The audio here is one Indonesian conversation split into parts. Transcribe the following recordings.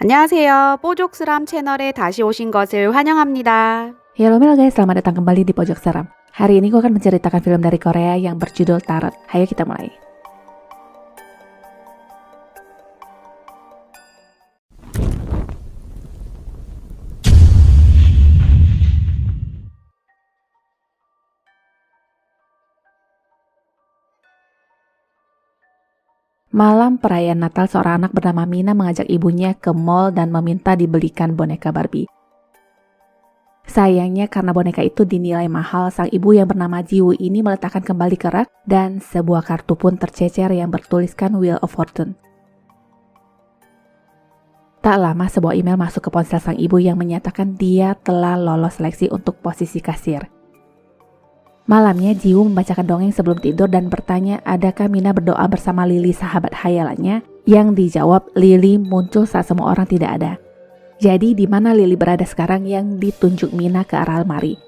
안녕하세요. 뽀족스람 채널에 다시 오신 것을 환영합니다. Halo guys, selamat datang kembali di Pojok Seram. Hari ini gue akan menceritakan film dari Korea yang berjudul Tarot. Ayo kita mulai. Malam perayaan Natal, seorang anak bernama Mina mengajak ibunya ke mall dan meminta dibelikan boneka Barbie. Sayangnya karena boneka itu dinilai mahal, sang ibu yang bernama Jiwoo ini meletakkan kembali ke rak dan sebuah kartu pun tercecer yang bertuliskan Wheel of Fortune. Tak lama sebuah email masuk ke ponsel sang ibu yang menyatakan dia telah lolos seleksi untuk posisi kasir. Malamnya Jiwoo membacakan dongeng sebelum tidur dan bertanya adakah Mina berdoa bersama Lily sahabat hayalannya, yang dijawab Lily muncul saat semua orang tidak ada. Jadi di mana Lily berada sekarang, yang ditunjuk Mina ke arah lemari.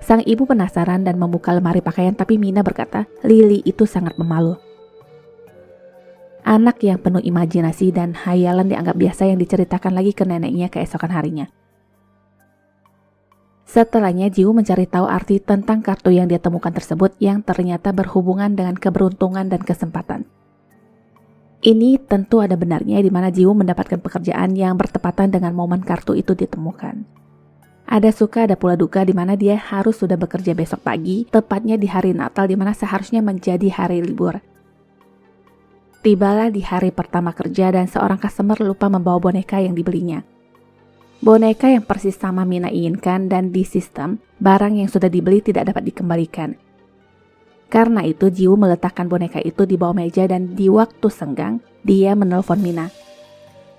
Sang ibu penasaran dan membuka lemari pakaian, tapi Mina berkata Lily itu sangat pemalu. Anak yang penuh imajinasi dan hayalan dianggap biasa yang diceritakan lagi ke neneknya keesokan harinya. Setelahnya Jiwoo mencari tahu arti tentang kartu yang dia temukan tersebut yang ternyata berhubungan dengan keberuntungan dan kesempatan. Ini tentu ada benarnya di mana Jiwoo mendapatkan pekerjaan yang bertepatan dengan momen kartu itu ditemukan. Ada suka ada pula duka di mana dia harus sudah bekerja besok pagi, tepatnya di hari Natal di mana seharusnya menjadi hari libur. Tibalah di hari pertama kerja dan seorang customer lupa membawa boneka yang dibelinya. Boneka yang persis sama Mina inginkan dan di sistem, barang yang sudah dibeli tidak dapat dikembalikan. Karena itu Jiwoo meletakkan boneka itu di bawah meja dan di waktu senggang, dia menelpon Mina.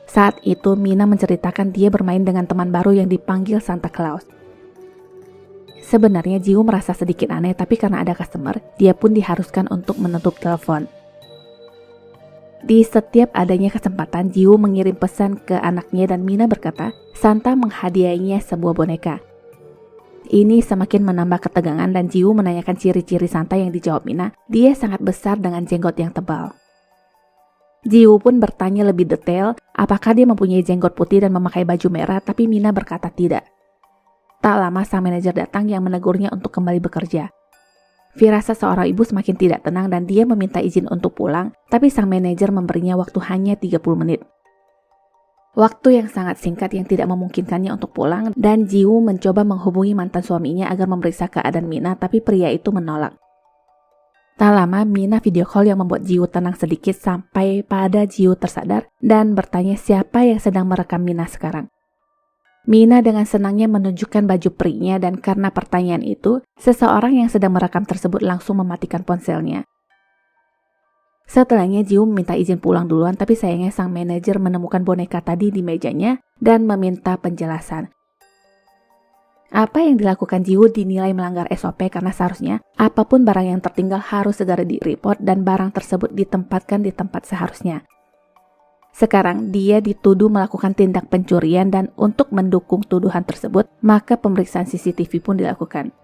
Saat itu Mina menceritakan dia bermain dengan teman baru yang dipanggil Santa Claus. Sebenarnya Jiwoo merasa sedikit aneh, tapi karena ada customer, dia pun diharuskan untuk menutup telepon. Di setiap adanya kesempatan, Jiwoo mengirim pesan ke anaknya dan Mina berkata, Santa menghadiahinya sebuah boneka. Ini semakin menambah ketegangan dan Jiwoo menanyakan ciri-ciri Santa yang dijawab Mina, dia sangat besar dengan jenggot yang tebal. Jiwoo pun bertanya lebih detail, apakah dia mempunyai jenggot putih dan memakai baju merah, tapi Mina berkata tidak. Tak lama sang manajer datang yang menegurnya untuk kembali bekerja. Firasat seorang ibu semakin tidak tenang dan dia meminta izin untuk pulang, tapi sang manajer memberinya waktu hanya 30 menit. Waktu yang sangat singkat yang tidak memungkinkannya untuk pulang dan Jiwoo mencoba menghubungi mantan suaminya agar memeriksa keadaan Mina, tapi pria itu menolak. Tak lama Mina video call yang membuat Jiwoo tenang sedikit sampai pada Jiwoo tersadar dan bertanya siapa yang sedang merekam Mina sekarang. Mina dengan senangnya menunjukkan baju perinya dan karena pertanyaan itu, seseorang yang sedang merekam tersebut langsung mematikan ponselnya. Setelahnya Jiwoo meminta izin pulang duluan, tapi sayangnya sang manajer menemukan boneka tadi di mejanya dan meminta penjelasan. Apa yang dilakukan Jiwoo dinilai melanggar SOP karena seharusnya apapun barang yang tertinggal harus segera direport dan barang tersebut ditempatkan di tempat seharusnya. Sekarang dia dituduh melakukan tindak pencurian dan untuk mendukung tuduhan tersebut, maka pemeriksaan CCTV pun dilakukan.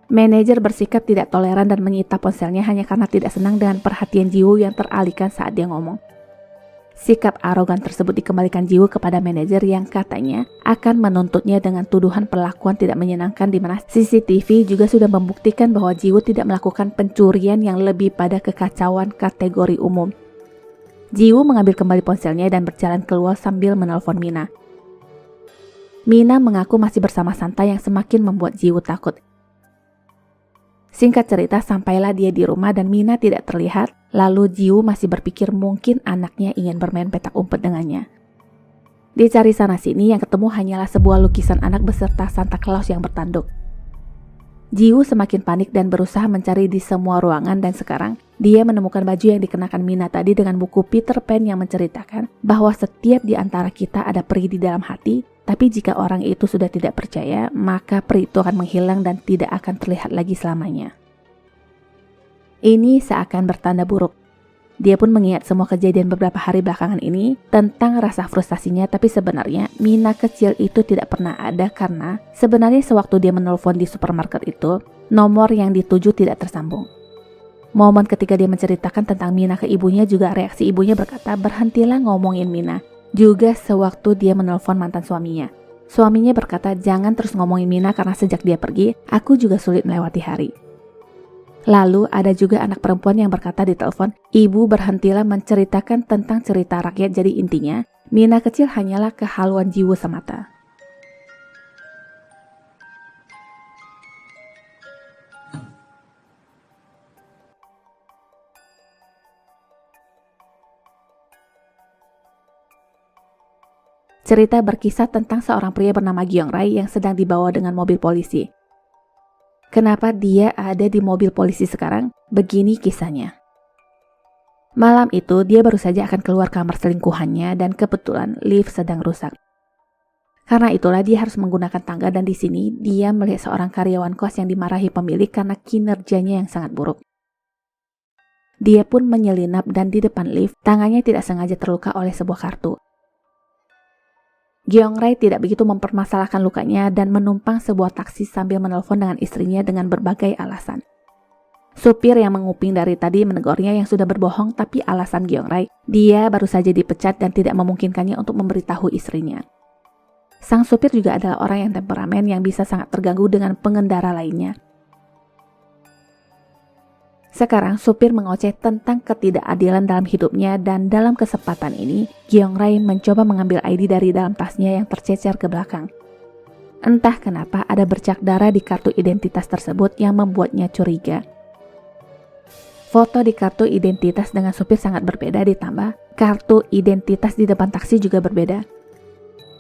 Manajer bersikap tidak toleran dan menyita ponselnya hanya karena tidak senang dengan perhatian Jiwoo yang teralihkan saat dia ngomong. Sikap arogan tersebut dikembalikan Jiwoo kepada manajer yang katanya akan menuntutnya dengan tuduhan perlakuan tidak menyenangkan di mana CCTV juga sudah membuktikan bahwa Jiwoo tidak melakukan pencurian yang lebih pada kekacauan kategori umum. Jiwoo mengambil kembali ponselnya dan berjalan keluar sambil menelpon Mina. Mina mengaku masih bersama Santa yang semakin membuat Jiwoo takut. Singkat cerita, sampailah dia di rumah dan Mina tidak terlihat, lalu Jiwoo masih berpikir mungkin anaknya ingin bermain petak umpet dengannya. Dicari sana-sini, yang ketemu hanyalah sebuah lukisan anak beserta Santa Claus yang bertanduk. Jiwoo semakin panik dan berusaha mencari di semua ruangan dan sekarang dia menemukan baju yang dikenakan Mina tadi dengan buku Peter Pan yang menceritakan bahwa setiap di antara kita ada peri di dalam hati, tapi jika orang itu sudah tidak percaya, maka peri itu akan menghilang dan tidak akan terlihat lagi selamanya. Ini seakan bertanda buruk. Dia pun mengingat semua kejadian beberapa hari belakangan ini tentang rasa frustasinya, tapi sebenarnya Mina kecil itu tidak pernah ada karena sebenarnya sewaktu dia menelpon di supermarket itu, nomor yang dituju tidak tersambung. Momen ketika dia menceritakan tentang Mina ke ibunya juga reaksi ibunya berkata, "Berhentilah ngomongin Mina. Juga sewaktu dia menelpon mantan suaminya. Suaminya berkata jangan terus ngomongin Mina karena sejak dia pergi, aku juga sulit melewati hari. Lalu ada juga anak perempuan yang berkata di telepon, ibu berhentilah menceritakan tentang cerita rakyat, jadi intinya, Mina kecil hanyalah kehaluan jiwa semata. Cerita berkisah tentang seorang pria bernama Gyong Rai yang sedang dibawa dengan mobil polisi. Kenapa dia ada di mobil polisi sekarang? Begini kisahnya. Malam itu dia baru saja akan keluar kamar selingkuhannya dan kebetulan lift sedang rusak. Karena itulah dia harus menggunakan tangga dan di sini dia melihat seorang karyawan kos yang dimarahi pemilik karena kinerjanya yang sangat buruk. Dia pun menyelinap dan di depan lift tangannya tidak sengaja terluka oleh sebuah kartu. Gyong Rai tidak begitu mempermasalahkan lukanya dan menumpang sebuah taksi sambil menelpon dengan istrinya dengan berbagai alasan. Supir yang menguping dari tadi menegurnya yang sudah berbohong, tapi alasan Gyong Rai, dia baru saja dipecat dan tidak memungkinkannya untuk memberitahu istrinya. Sang supir juga adalah orang yang temperamen yang bisa sangat terganggu dengan pengendara lainnya. Sekarang supir mengoceh tentang ketidakadilan dalam hidupnya dan dalam kesempatan ini, Gyong Rai mencoba mengambil ID dari dalam tasnya yang tercecer ke belakang. Entah kenapa ada bercak darah di kartu identitas tersebut yang membuatnya curiga. Foto di kartu identitas dengan supir sangat berbeda, ditambah kartu identitas di depan taksi juga berbeda.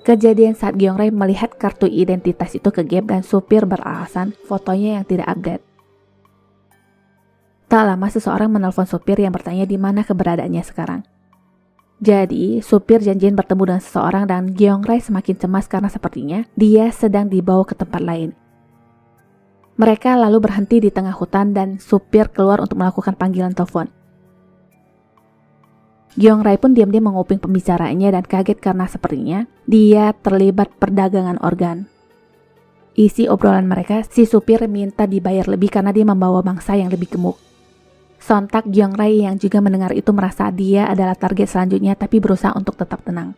Kejadian saat Gyong Rai melihat kartu identitas itu ke gap dan supir beralasan fotonya yang tidak update. Tak lama seseorang menelpon supir yang bertanya di mana keberadaannya sekarang. Jadi, supir janjian bertemu dengan seseorang dan Gyong Rai semakin cemas karena sepertinya dia sedang dibawa ke tempat lain. Mereka lalu berhenti di tengah hutan dan supir keluar untuk melakukan panggilan telepon. Gyong Rai pun diam-diam menguping pembicaraannya dan kaget karena sepertinya dia terlibat perdagangan organ. Isi obrolan mereka, si supir minta dibayar lebih karena dia membawa mangsa yang lebih gemuk. Sontak Gyong Rai yang juga mendengar itu merasa dia adalah target selanjutnya tapi berusaha untuk tetap tenang.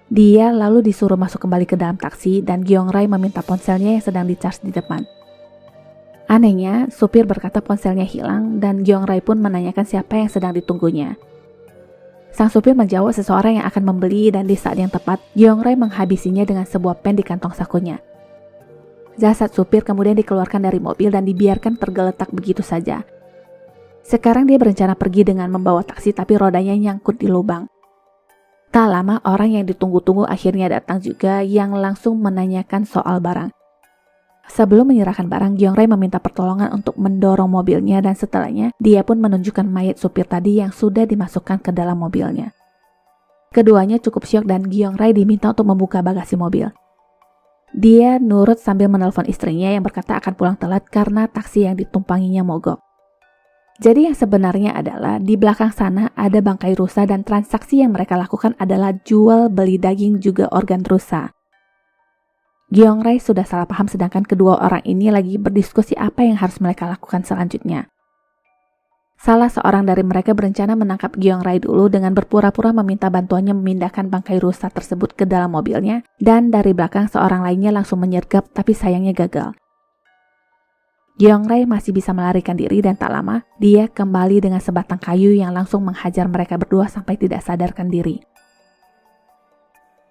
Dia lalu disuruh masuk kembali ke dalam taksi dan Gyong Rai meminta ponselnya yang sedang dicas di depan. Anehnya, supir berkata ponselnya hilang dan Gyong Rai pun menanyakan siapa yang sedang ditunggunya. Sang supir menjawab seseorang yang akan membeli dan di saat yang tepat, Gyong Rai menghabisinya dengan sebuah pen di kantong sakunya. Jasad supir kemudian dikeluarkan dari mobil dan dibiarkan tergeletak begitu saja. Sekarang dia berencana pergi dengan membawa taksi tapi rodanya nyangkut di lubang. Tak lama orang yang ditunggu-tunggu akhirnya datang juga yang langsung menanyakan soal barang. Sebelum menyerahkan barang, Gyong Rai meminta pertolongan untuk mendorong mobilnya dan setelahnya dia pun menunjukkan mayat supir tadi yang sudah dimasukkan ke dalam mobilnya. Keduanya cukup syok dan Gyong Rai diminta untuk membuka bagasi mobil. Dia nurut sambil menelpon istrinya yang berkata akan pulang telat karena taksi yang ditumpanginya mogok. Jadi yang sebenarnya adalah di belakang sana ada bangkai rusa dan transaksi yang mereka lakukan adalah jual beli daging juga organ rusa. Gyong Rai sudah salah paham sedangkan kedua orang ini lagi berdiskusi apa yang harus mereka lakukan selanjutnya. Salah seorang dari mereka berencana menangkap Gyong Rai dulu dengan berpura-pura meminta bantuannya memindahkan bangkai rusa tersebut ke dalam mobilnya dan dari belakang seorang lainnya langsung menyergap tapi sayangnya gagal. Gyong Rai masih bisa melarikan diri dan tak lama dia kembali dengan sebatang kayu yang langsung menghajar mereka berdua sampai tidak sadarkan diri.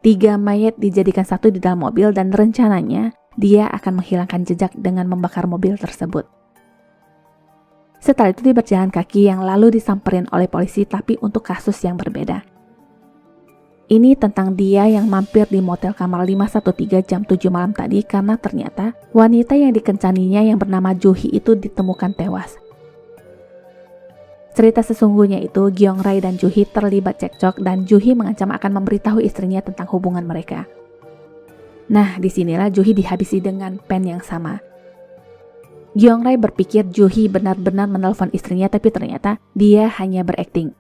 3 mayat dijadikan satu di dalam mobil dan rencananya dia akan menghilangkan jejak dengan membakar mobil tersebut. Setelah itu dia berjalan kaki yang lalu disamperin oleh polisi tapi untuk kasus yang berbeda. Ini tentang dia yang mampir di motel kamar 513 jam 7 malam tadi karena ternyata wanita yang dikencaninya yang bernama Juhi itu ditemukan tewas. Cerita sesungguhnya itu Gyong Rai dan Juhi terlibat cekcok dan Juhi mengancam akan memberitahu istrinya tentang hubungan mereka. Nah, disinilah Juhi dihabisi dengan pen yang sama. Gyong Rai berpikir Juhi benar-benar menelpon istrinya tapi ternyata dia hanya berakting.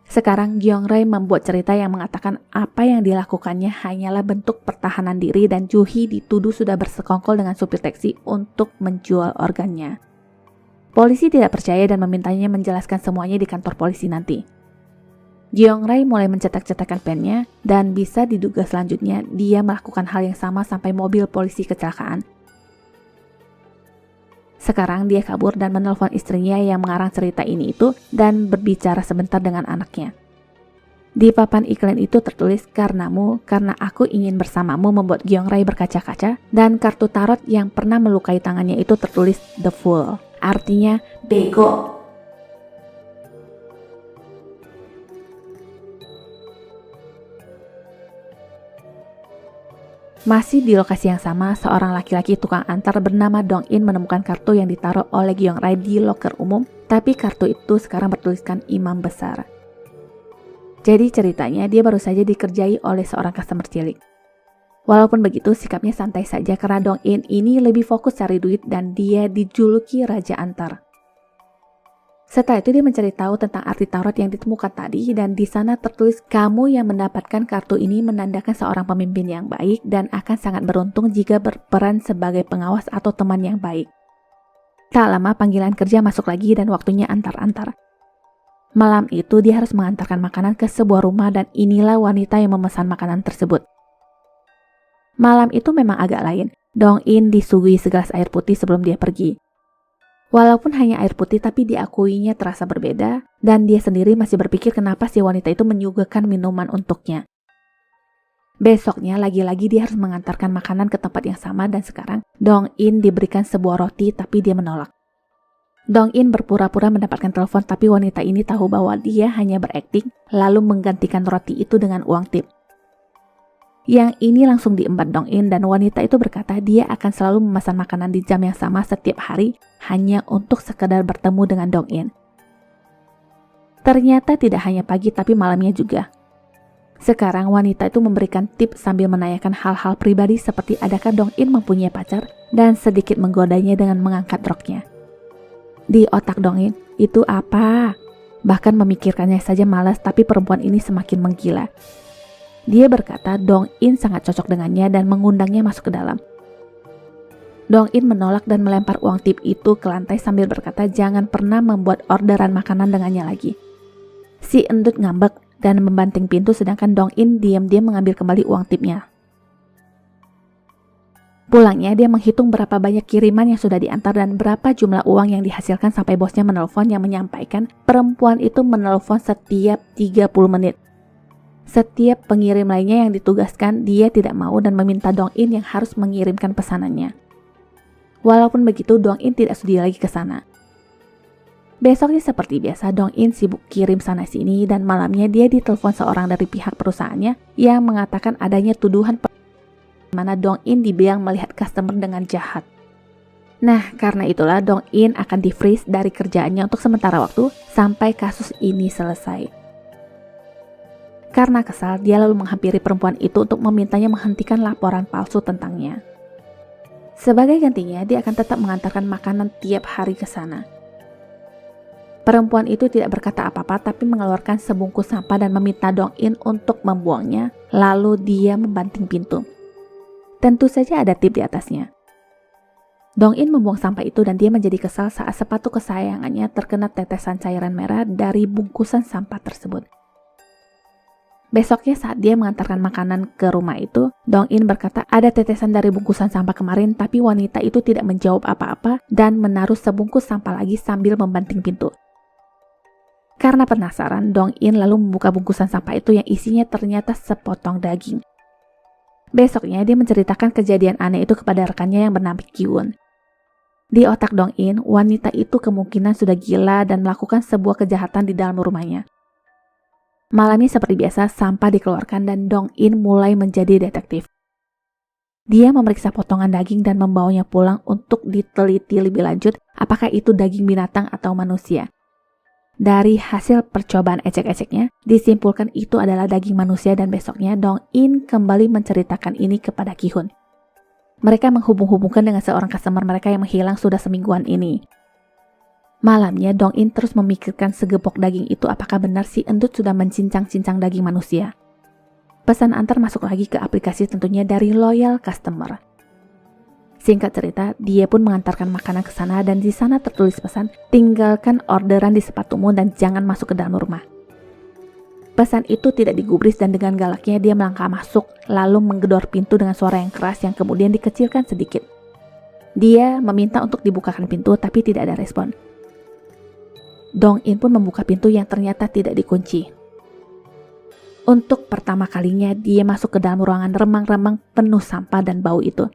Sekarang Gyong Rai membuat cerita yang mengatakan apa yang dilakukannya hanyalah bentuk pertahanan diri dan Juhi dituduh sudah bersekongkol dengan supir taksi untuk menjual organnya. Polisi tidak percaya dan memintanya menjelaskan semuanya di kantor polisi nanti. Jeongrai mulai mencetak-cetakan pennya dan bisa diduga selanjutnya dia melakukan hal yang sama sampai mobil polisi kecelakaan. Sekarang dia kabur dan menelpon istrinya yang mengarang cerita ini itu dan berbicara sebentar dengan anaknya. Di papan iklan itu tertulis, "Karenamu, karena aku ingin bersamamu membuat Jeongrai berkaca-kaca," dan kartu tarot yang pernah melukai tangannya itu tertulis "The Fool", artinya bego. Masih di lokasi yang sama, seorang laki-laki tukang antar bernama Dong In menemukan kartu yang ditaruh oleh Jeongrai di loker umum, tapi kartu itu sekarang bertuliskan imam besar. Jadi ceritanya dia baru saja dikerjai oleh seorang customer cilik. Walaupun begitu, sikapnya santai saja karena Dong In ini lebih fokus cari duit dan dia dijuluki Raja Antar. Setelah itu dia mencari tahu tentang arti tarot yang ditemukan tadi dan di sana tertulis, "Kamu yang mendapatkan kartu ini menandakan seorang pemimpin yang baik dan akan sangat beruntung jika berperan sebagai pengawas atau teman yang baik." Tak lama panggilan kerja masuk lagi dan waktunya antar-antar. Malam itu dia harus mengantarkan makanan ke sebuah rumah dan inilah wanita yang memesan makanan tersebut. Malam itu memang agak lain. Dong In disuguhi segelas air putih sebelum dia pergi. Walaupun hanya air putih tapi diakuinya terasa berbeda dan dia sendiri masih berpikir kenapa si wanita itu menyuguhkan minuman untuknya. Besoknya lagi-lagi dia harus mengantarkan makanan ke tempat yang sama dan sekarang Dong In diberikan sebuah roti tapi dia menolak. Dong In berpura-pura mendapatkan telepon tapi wanita ini tahu bahwa dia hanya berakting lalu menggantikan roti itu dengan uang tip. Yang ini langsung diembat Dong In dan wanita itu berkata dia akan selalu memesan makanan di jam yang sama setiap hari hanya untuk sekedar bertemu dengan Dong In. Ternyata tidak hanya pagi tapi malamnya juga. Sekarang wanita itu memberikan tip sambil menanyakan hal-hal pribadi seperti adakah Dong In mempunyai pacar dan sedikit menggodanya dengan mengangkat roknya. Di otak Dong In, itu apa? Bahkan memikirkannya saja malas tapi perempuan ini semakin menggila. Dia berkata Dong In sangat cocok dengannya dan mengundangnya masuk ke dalam. Dong In menolak dan melempar uang tip itu ke lantai sambil berkata jangan pernah membuat orderan makanan dengannya lagi. Si endut ngambek dan membanting pintu sedangkan Dong In diam-diam mengambil kembali uang tipnya. Pulangnya dia menghitung berapa banyak kiriman yang sudah diantar dan berapa jumlah uang yang dihasilkan sampai bosnya menelpon yang menyampaikan perempuan itu menelpon setiap 30 menit. Setiap pengirim lainnya yang ditugaskan, dia tidak mau dan meminta Dong In yang harus mengirimkan pesanannya. Walaupun begitu, Dong In tidak sudi lagi ke sana. Besoknya seperti biasa, Dong In sibuk kirim sana-sini dan malamnya dia ditelepon seorang dari pihak perusahaannya yang mengatakan adanya tuduhan mana Dong In dibilang melihat customer dengan jahat. Nah, karena itulah Dong In akan di-freeze dari kerjaannya untuk sementara waktu sampai kasus ini selesai. Karena kesal, dia lalu menghampiri perempuan itu untuk memintanya menghentikan laporan palsu tentangnya. Sebagai gantinya, dia akan tetap mengantarkan makanan tiap hari ke sana. Perempuan itu tidak berkata apa-apa tapi mengeluarkan sebungkus sampah dan meminta Dong In untuk membuangnya, lalu dia membanting pintu. Tentu saja ada tip di atasnya. Dong In membuang sampah itu dan dia menjadi kesal saat sepatu kesayangannya terkena tetesan cairan merah dari bungkusan sampah tersebut. Besoknya saat dia mengantarkan makanan ke rumah itu, Dong In berkata ada tetesan dari bungkusan sampah kemarin tapi wanita itu tidak menjawab apa-apa dan menaruh sebungkus sampah lagi sambil membanting pintu. Karena penasaran, Dong In lalu membuka bungkusan sampah itu yang isinya ternyata sepotong daging. Besoknya dia menceritakan kejadian aneh itu kepada rekannya yang bernama Ki-won. Di otak Dong In, wanita itu kemungkinan sudah gila dan melakukan sebuah kejahatan di dalam rumahnya. Malamnya seperti biasa, sampah dikeluarkan dan Dong In mulai menjadi detektif. Dia memeriksa potongan daging dan membawanya pulang untuk diteliti lebih lanjut apakah itu daging binatang atau manusia. Dari hasil percobaan ecek-eceknya, disimpulkan itu adalah daging manusia dan besoknya Dong In kembali menceritakan ini kepada Ki-hun. Mereka menghubung-hubungkan dengan seorang customer mereka yang menghilang sudah semingguan ini. Malamnya Dong In terus memikirkan segepok daging itu apakah benar si endut sudah mencincang-cincang daging manusia. Pesan antar masuk lagi ke aplikasi tentunya dari loyal customer. Singkat cerita, dia pun mengantarkan makanan ke sana dan di sana tertulis pesan, tinggalkan orderan di sepatumu dan jangan masuk ke dalam rumah. Pesan itu tidak digubris dan dengan galaknya dia melangkah masuk, lalu menggedor pintu dengan suara yang keras yang kemudian dikecilkan sedikit. Dia meminta untuk dibukakan pintu tapi tidak ada respon. Dong-in pun membuka pintu yang ternyata tidak dikunci. Untuk pertama kalinya dia masuk ke dalam ruangan remang-remang penuh sampah dan bau itu.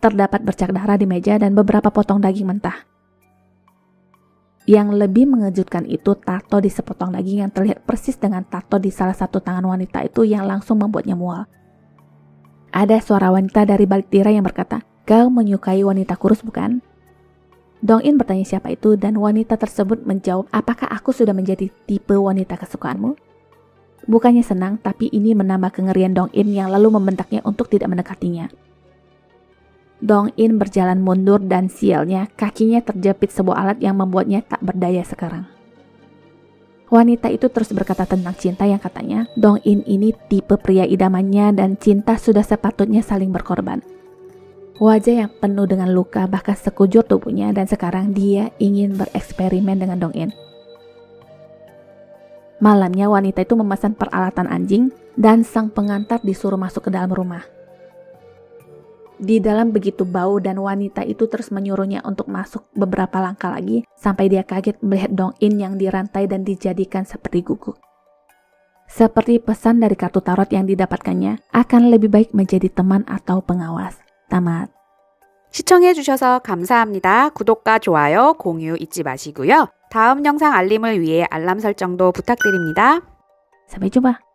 Terdapat bercak darah di meja dan beberapa potong daging mentah. Yang lebih mengejutkan itu tato di sepotong daging yang terlihat persis dengan tato di salah satu tangan wanita itu yang langsung membuatnya mual. Ada suara wanita dari balik tirai yang berkata, "Kau menyukai wanita kurus bukan?" Dong-in bertanya siapa itu dan wanita tersebut menjawab, "Apakah aku sudah menjadi tipe wanita kesukaanmu?" Bukannya senang, tapi ini menambah kengerian Dong-in yang lalu membentaknya untuk tidak mendekatinya. Dong-in berjalan mundur dan sialnya kakinya terjepit sebuah alat yang membuatnya tak berdaya sekarang. Wanita itu terus berkata tentang cinta yang katanya Dong-in ini tipe pria idamannya dan cinta sudah sepatutnya saling berkorban. Wajah yang penuh dengan luka bahkan sekujur tubuhnya dan sekarang dia ingin bereksperimen dengan Dong-in. Malamnya wanita itu memesan peralatan anjing dan sang pengantar disuruh masuk ke dalam rumah. Di dalam begitu bau dan wanita itu terus menyuruhnya untuk masuk beberapa langkah lagi sampai dia kaget melihat Dong-in yang dirantai dan dijadikan seperti guguk. Seperti pesan dari kartu tarot yang didapatkannya, akan lebih baik menjadi teman atau pengawas. Tamat. 시청해주셔서 감사합니다. 구독과 좋아요, 공유 잊지 마시고요. 다음 영상 알림을 위해 알람 설정도 부탁드립니다. Sampai jumpa.